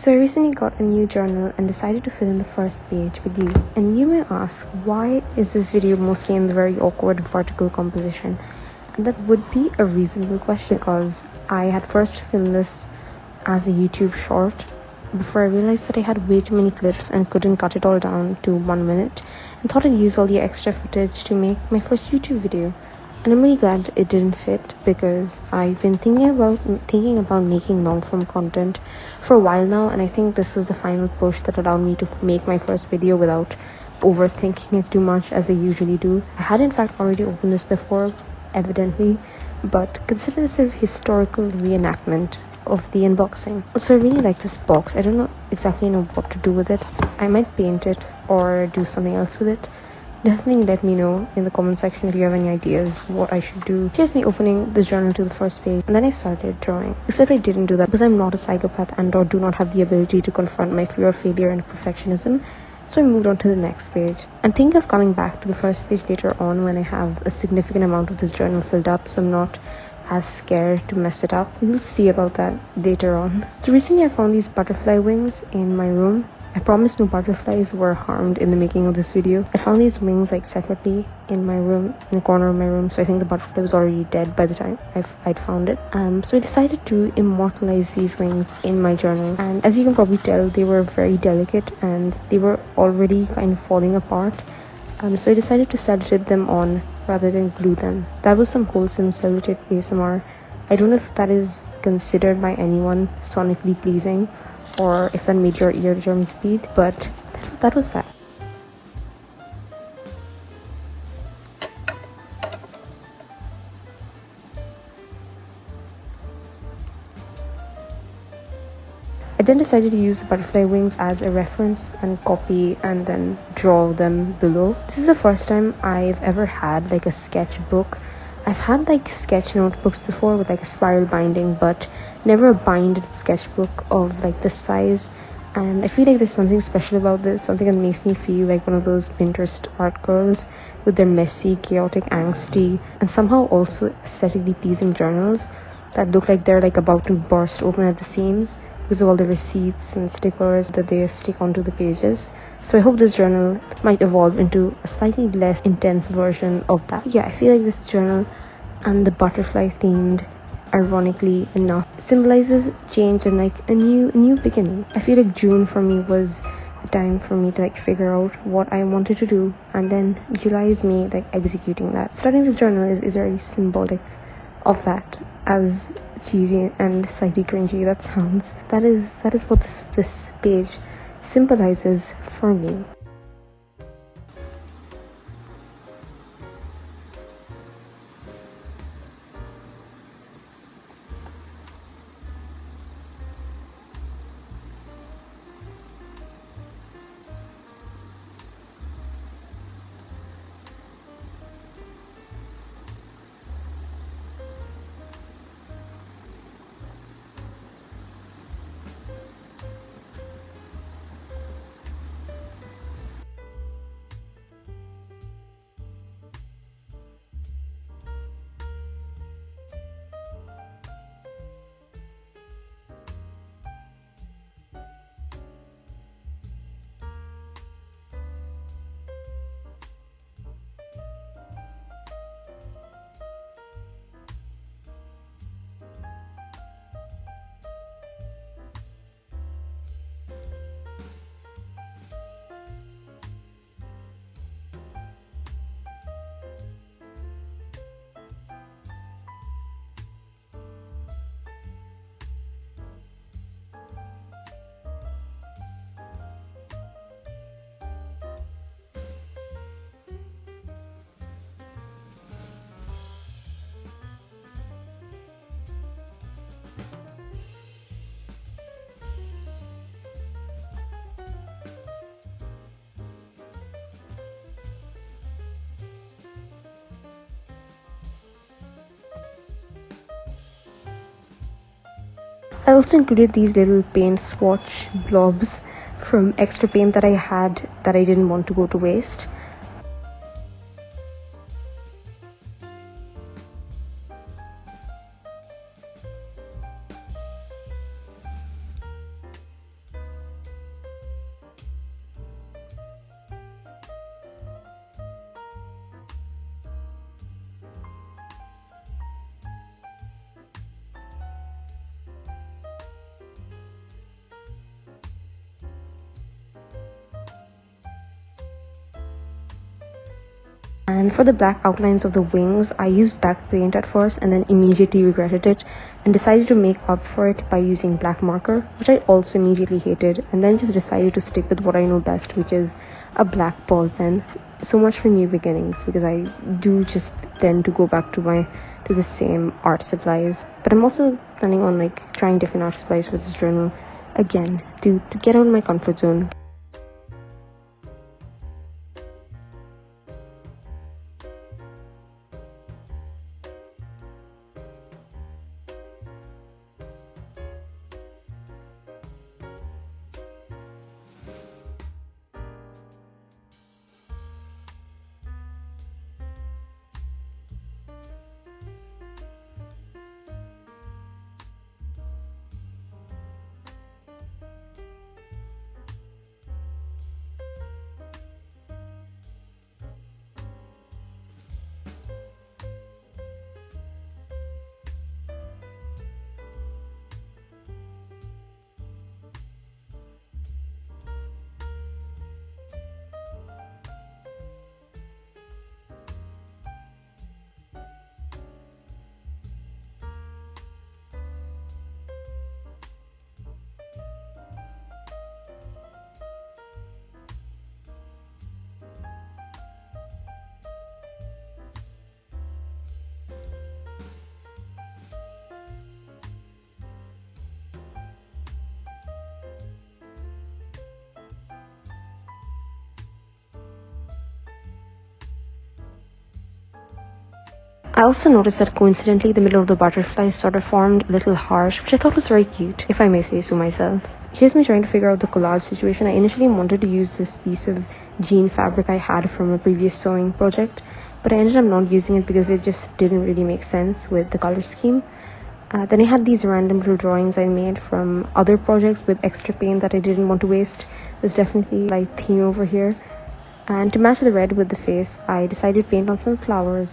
So I recently got a new journal and decided to fill in the first page with you. And you may ask, why is this video mostly in the very awkward vertical composition? And that would be a reasonable question, because I had first filmed this as a YouTube short before I realized that I had way too many clips and couldn't cut it all down to 1 minute, and thought I'd use all the extra footage to make my first YouTube video. And I'm really glad it didn't fit, because I've been thinking about making long-form content for a while now, and I think this was the final push that allowed me to make my first video without overthinking it too much as I usually do. I had in fact already opened this before, evidently, but consider this a historical reenactment of the unboxing. So I really like this box. I don't exactly know what to do with it. I might paint it or do something else with it. Definitely let me know in the comment section if you have any ideas what I should do. Here's me opening the journal to the first page, and then I started drawing. Except I didn't do that because I'm not a psychopath and or do not have the ability to confront my fear of failure and perfectionism. So I moved on to the next page. I'm thinking of coming back to the first page later on when I have a significant amount of this journal filled up, so I'm not as scared to mess it up. We'll see about that later on. So recently I found these butterfly wings in my room. I promise no butterflies were harmed in the making of this video. I found these wings like separately in my room, in the corner of my room, so I think the butterfly was already dead by the time I'd found it. So I decided to immortalize these wings in my journal, and as you can probably tell, they were very delicate and they were already kind of falling apart. So I decided to sellotape them on rather than glue them. That was some wholesome sellotape ASMR. I don't know if that is considered by anyone sonically pleasing, or if that made your eardrums bleed, but that was that. I then decided to use the butterfly wings as a reference and copy and then draw them below. This is the first time I've ever had like a sketchbook. I've had like sketch notebooks before with like a spiral binding, but never a binded sketchbook of like this size. And I feel like there's something special about this, something that makes me feel like one of those Pinterest art girls with their messy, chaotic, angsty, and somehow also aesthetically pleasing journals that look like they're like about to burst open at the seams because of all the receipts and stickers that they stick onto the pages. So I hope this journal might evolve into a slightly less intense version of that. Yeah, I feel like this journal and the butterfly themed, ironically enough, symbolizes change and like a new beginning. I feel like June for me was a time for me to like figure out what I wanted to do, and then July is me like executing that. Starting this journal is very symbolic of that, as cheesy and slightly cringy that sounds. That is what this page symbolizes for me. I also included these little paint swatch blobs from extra paint that I had that I didn't want to go to waste. And for the black outlines of the wings, I used black paint at first and then immediately regretted it and decided to make up for it by using black marker, which I also immediately hated, and then just decided to stick with what I know best, which is a black ball pen. So much for new beginnings, because I do just tend to go back to the same art supplies. But I'm also planning on trying different art supplies for this journal again to get out of my comfort zone. I also noticed that coincidentally the middle of the butterfly sort of formed a little harsh, which I thought was very cute, if I may say so myself. Here's me trying to figure out the collage situation. I initially wanted to use this piece of jean fabric I had from a previous sewing project, but I ended up not using it because it just didn't really make sense with the color scheme. Then I had these random little drawings I made from other projects with extra paint that I didn't want to waste. There's definitely light theme over here. And to match the red with the face, I decided to paint on some flowers.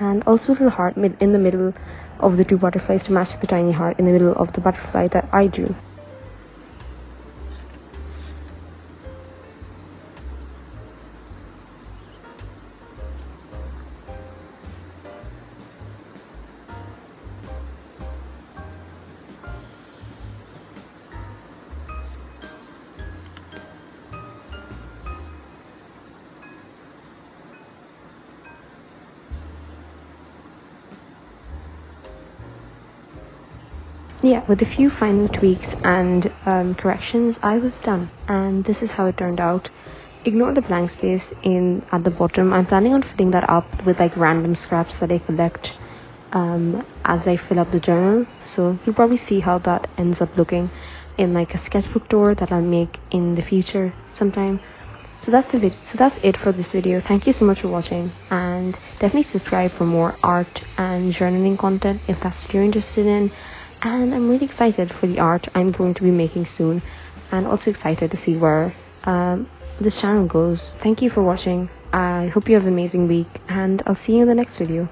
And also a little heart in the middle of the two butterflies to match the tiny heart in the middle of the butterfly that I drew. Yeah, with a few final tweaks and corrections, I was done. And this is how it turned out. Ignore the blank space at the bottom. I'm planning on filling that up with random scraps that I collect as I fill up the journal. So you'll probably see how that ends up looking in a sketchbook tour that I'll make in the future sometime. So that's it for this video. Thank you so much for watching, and definitely subscribe for more art and journaling content if that's what you're interested in. And I'm really excited for the art I'm going to be making soon, and also excited to see where this channel goes. Thank you for watching. I hope you have an amazing week, and I'll see you in the next video.